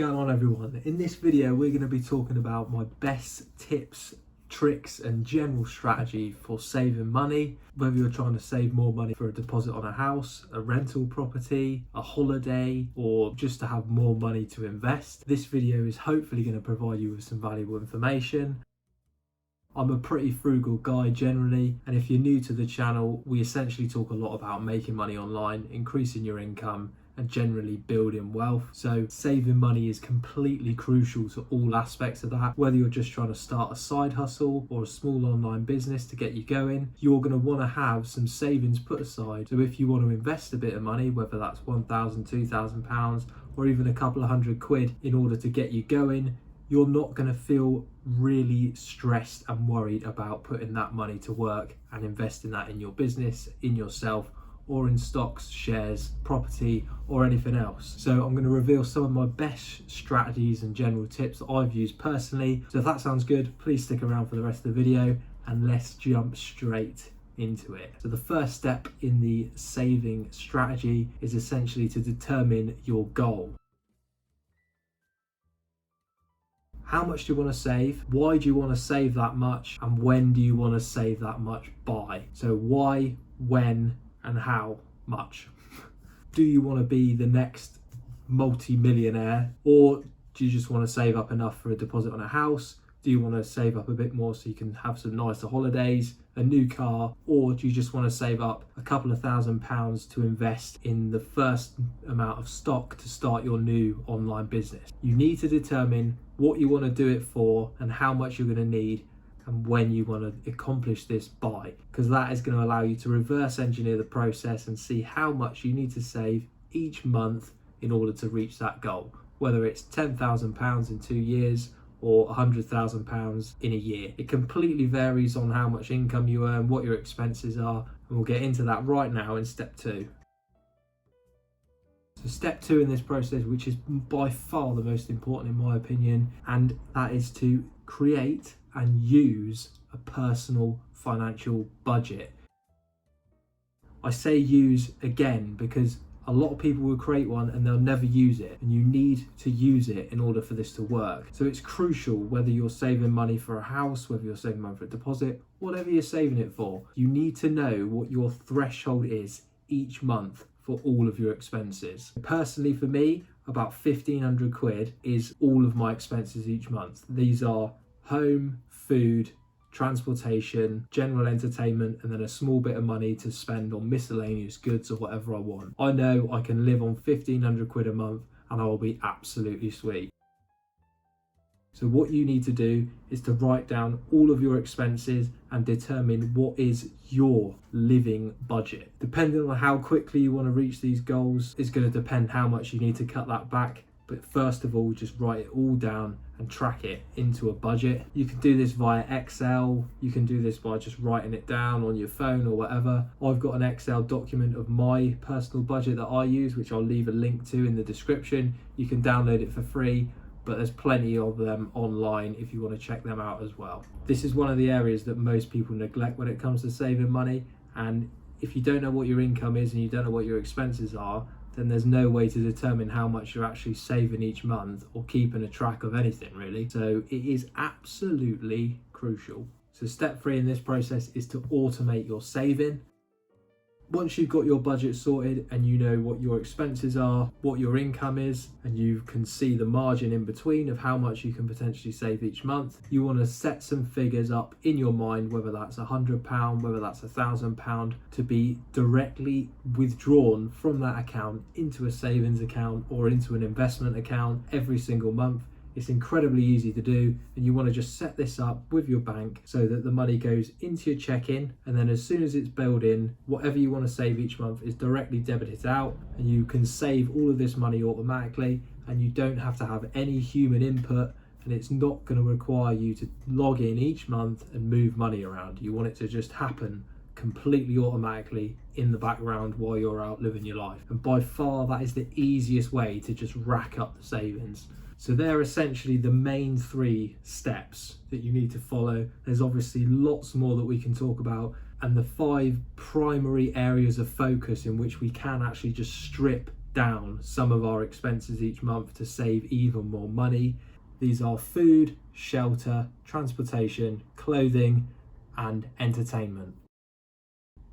going on, everyone? In this video we're going to be talking about my best tips, tricks and general strategy for saving money, whether you're trying to save more money for a deposit on a house, a rental property, a holiday, or just to have more money to invest. This video is hopefully going to provide you with some valuable information. I'm a pretty frugal guy generally, and if you're new to the channel, we essentially talk a lot about making money online, increasing your income, and generally building wealth. So saving money is completely crucial to all aspects of that. Whether you're just trying to start a side hustle or a small online business to get you going, you're going to want to have some savings put aside. So if you want to invest a bit of money, whether that's £1,000, £2,000 or even a couple of £100 in order to get you going, you're not going to feel really stressed and worried about putting that money to work and investing that in your business, in yourself, or in stocks, shares, property, or anything else. So I'm going to reveal some of my best strategies and general tips that I've used personally. So if that sounds good, please stick around for the rest of the video and let's jump straight into it. So the first step in the saving strategy is essentially to determine your goal. How much do you want to save? Why do you want to save that much? And when do you want to save that much by? So why, when, and how much? Do you want to be the next multi-millionaire, or do you just want to save up enough for a deposit on a house? Do you want to save up a bit more so you can have some nicer holidays, a new car, or do you just want to save up a couple of £1,000s to invest in the first amount of stock to start your new online business? You need to determine what you want to do it for and how much you're going to need and when you want to accomplish this by, because that is going to allow you to reverse engineer the process and see how much you need to save each month in order to reach that goal, whether it's £10,000 in 2 years or £100,000 in a year. It completely varies on how much income you earn, what your expenses are, and we'll get into that right now in step 2. So step 2 in this process, which is by far the most important in my opinion, and that is to create and use a personal financial budget. I say use again because a lot of people will create one and they'll never use it, and you need to use it in order for this to work. So it's crucial whether you're saving money for a house, whether you're saving money for a deposit, whatever you're saving it for, you need to know what your threshold is each month for all of your expenses. Personally for me, about £1,500 is all of my expenses each month. These are home, food, transportation, general entertainment, and then a small bit of money to spend on miscellaneous goods or whatever I want. I know I can live on £1,500 a month and I will be absolutely sweet. So what you need to do is to write down all of your expenses and determine what is your living budget. Depending on how quickly you want to reach these goals is going to depend how much you need to cut that back. But first of all, just write it all down and track it into a budget. You can do this via Excel. You can do this by just writing it down on your phone or whatever. I've got an Excel document of my personal budget that I use, which I'll leave a link to in the description. You can download it for free, but there's plenty of them online if you want to check them out as well. This is one of the areas that most people neglect when it comes to saving money. And if you don't know what your income is and you don't know what your expenses are, then there's no way to determine how much you're actually saving each month or keeping a track of anything really. So it is absolutely crucial. So step 3 in this process is to automate your saving. Once you've got your budget sorted and you know what your expenses are, what your income is, and you can see the margin in between of how much you can potentially save each month, you want to set some figures up in your mind, whether that's £100, whether that's £1,000, to be directly withdrawn from that account into a savings account or into an investment account every single month. It's incredibly easy to do, and you want to just set this up with your bank so that the money goes into your check-in, and then as soon as it's built in, whatever you want to save each month is directly debited out, and you can save all of this money automatically, and you don't have to have any human input, and it's not going to require you to log in each month and move money around. You want it to just happen completely automatically in the background while you're out living your life. And by far that is the easiest way to just rack up the savings. So they're essentially the main 3 steps that you need to follow. There's obviously lots more that we can talk about, and the 5 primary areas of focus in which we can actually just strip down some of our expenses each month to save even more money. These are food, shelter, transportation, clothing, and entertainment.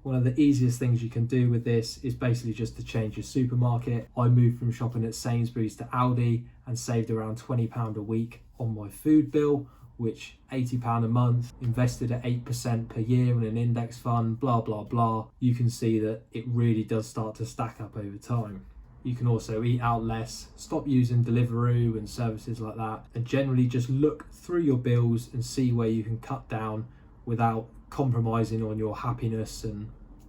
One of the easiest things you can do with this is basically just to change your supermarket. I moved from shopping at Sainsbury's to Aldi and saved around £20 a week on my food bill, which £80 a month, invested at 8% per year in an index fund, blah, blah, blah. You can see that it really does start to stack up over time. You can also eat out less, stop using Deliveroo and services like that, and generally just look through your bills and see where you can cut down without compromising on your happiness and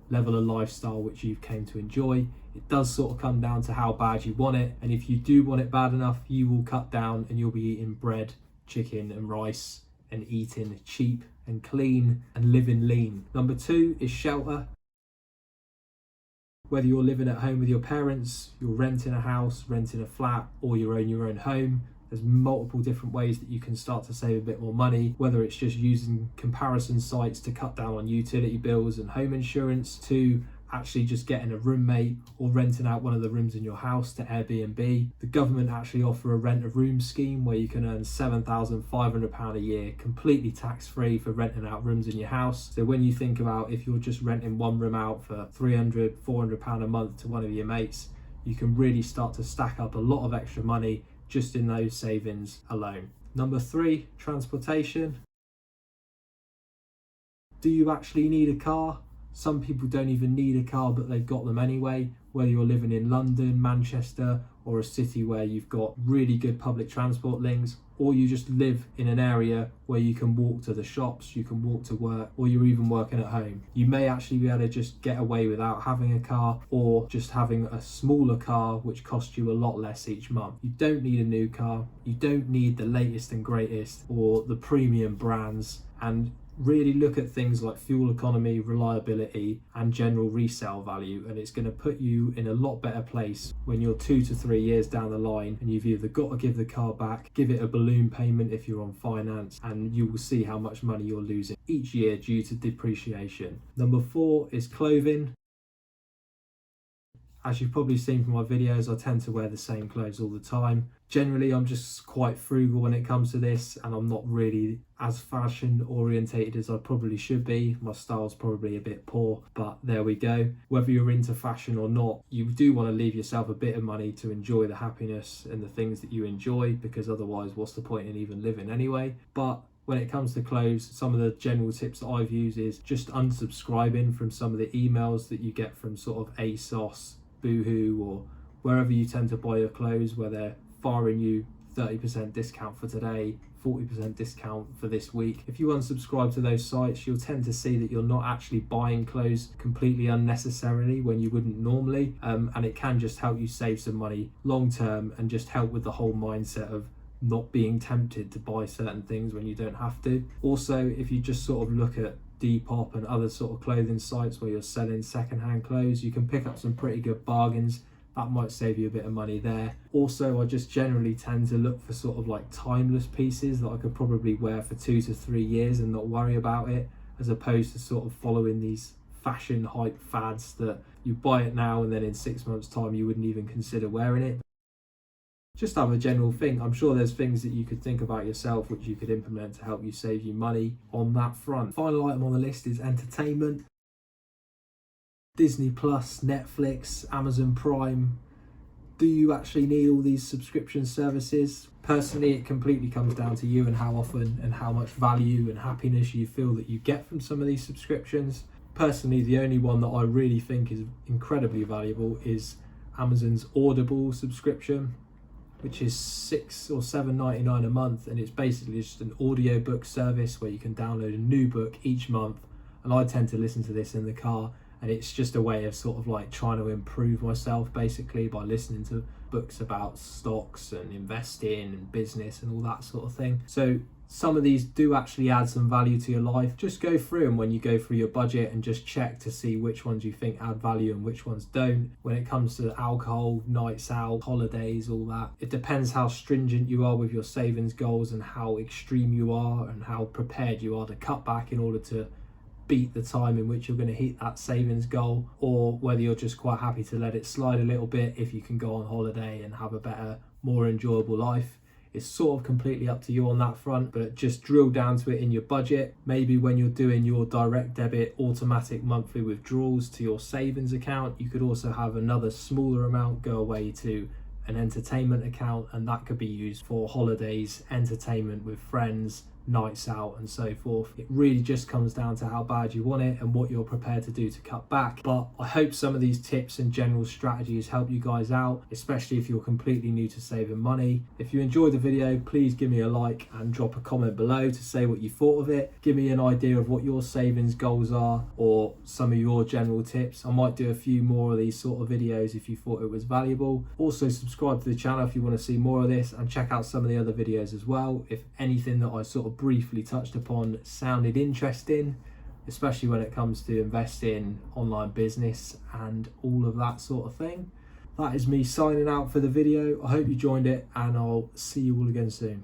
level of lifestyle which you've came to enjoy. It does sort of come down to how bad you want it, and if you do want it bad enough, you will cut down and you'll be eating bread, chicken and rice and eating cheap and clean and living lean. Number 2 is shelter. Whether you're living at home with your parents, you're renting a house, renting a flat, or you own your own home, there's multiple different ways that you can start to save a bit more money, whether it's just using comparison sites to cut down on utility bills and home insurance, to actually just getting a roommate or renting out one of the rooms in your house to Airbnb. The government actually offer a rent a room scheme where you can earn £7,500 a year completely tax-free for renting out rooms in your house. So when you think about if you're just renting one room out for £300, £400 a month to one of your mates, you can really start to stack up a lot of extra money just in those savings alone. Number 3, transportation. Do you actually need a car? Some people don't even need a car, but they've got them anyway. Whether you're living in London, Manchester, or a city where you've got really good public transport links, or you just live in an area where you can walk to the shops, you can walk to work, or you're even working at home, you may actually be able to just get away without having a car, or just having a smaller car which costs you a lot less each month. You don't need a new car, you don't need the latest and greatest or the premium brands, and really look at things like fuel economy, reliability, and general resale value, and it's going to put you in a lot better place when you're 2 to 3 years down the line and you've either got to give the car back, give it a balloon payment if you're on finance, and you will see how much money you're losing each year due to depreciation. Number 4 is clothing. As you've probably seen from my videos, I tend to wear the same clothes all the time. Generally, I'm just quite frugal when it comes to this, and I'm not really as fashion orientated as I probably should be. My style's probably a bit poor, but there we go. Whether you're into fashion or not, you do want to leave yourself a bit of money to enjoy the happiness and the things that you enjoy, because otherwise what's the point in even living anyway? But when it comes to clothes, some of the general tips that I've used is just unsubscribing from some of the emails that you get from sort of ASOS, Boohoo, or wherever you tend to buy your clothes, where they're firing you 30% discount for today, 40% discount for this week. If you unsubscribe to those sites, you'll tend to see that you're not actually buying clothes completely unnecessarily when you wouldn't normally, and it can just help you save some money long term and just help with the whole mindset of not being tempted to buy certain things when you don't have to. Also, if you just sort of look at Depop and other sort of clothing sites where you're selling secondhand clothes, you can pick up some pretty good bargains. That might save you a bit of money there. Also, I just generally tend to look for sort of like timeless pieces that I could probably wear for 2 to 3 years and not worry about it, as opposed to sort of following these fashion hype fads that you buy it now and then in 6 months time you wouldn't even consider wearing it. Just have a general thing. I'm sure there's things that you could think about yourself which you could implement to help you save you money on that front. Final item on the list is entertainment. Disney Plus, Netflix, Amazon Prime. Do you actually need all these subscription services? Personally, it completely comes down to you and how often and how much value and happiness you feel that you get from some of these subscriptions. Personally, the only one that I really think is incredibly valuable is Amazon's Audible subscription, which is $6 or $7.99 a month, and it's basically just an audiobook service where you can download a new book each month. And I tend to listen to this in the car, and it's just a way of sort of like trying to improve myself basically by listening to books about stocks and investing and business and all that sort of thing. So some of these do actually add some value to your life. Just go through them when you go through your budget and just check to see which ones you think add value and which ones don't. When it comes to alcohol, nights out, holidays, all that, it depends how stringent you are with your savings goals and how extreme you are and how prepared you are to cut back in order to beat the time in which you're going to hit that savings goal, or whether you're just quite happy to let it slide a little bit if you can go on holiday and have a better, more enjoyable life. It's sort of completely up to you on that front, but just drill down to it in your budget. Maybe when you're doing your direct debit automatic monthly withdrawals to your savings account, you could also have another smaller amount go away to an entertainment account, and that could be used for holidays, entertainment with friends, nights out and so forth. It really just comes down to how bad you want it and what you're prepared to do to cut back. But I hope some of these tips and general strategies help you guys out, especially if you're completely new to saving money. If you enjoyed the video, please give me a like and drop a comment below to say what you thought of it. Give me an idea of what your savings goals are or some of your general tips. I might do a few more of these sort of videos if you thought it was valuable. Also subscribe to the channel if you want to see more of this, and check out some of the other videos as well if anything that I sort of briefly touched upon sounded interesting, especially when it comes to investing, online business and all of that sort of thing. That is me signing out for the video. I hope you joined it, and I'll see you all again soon.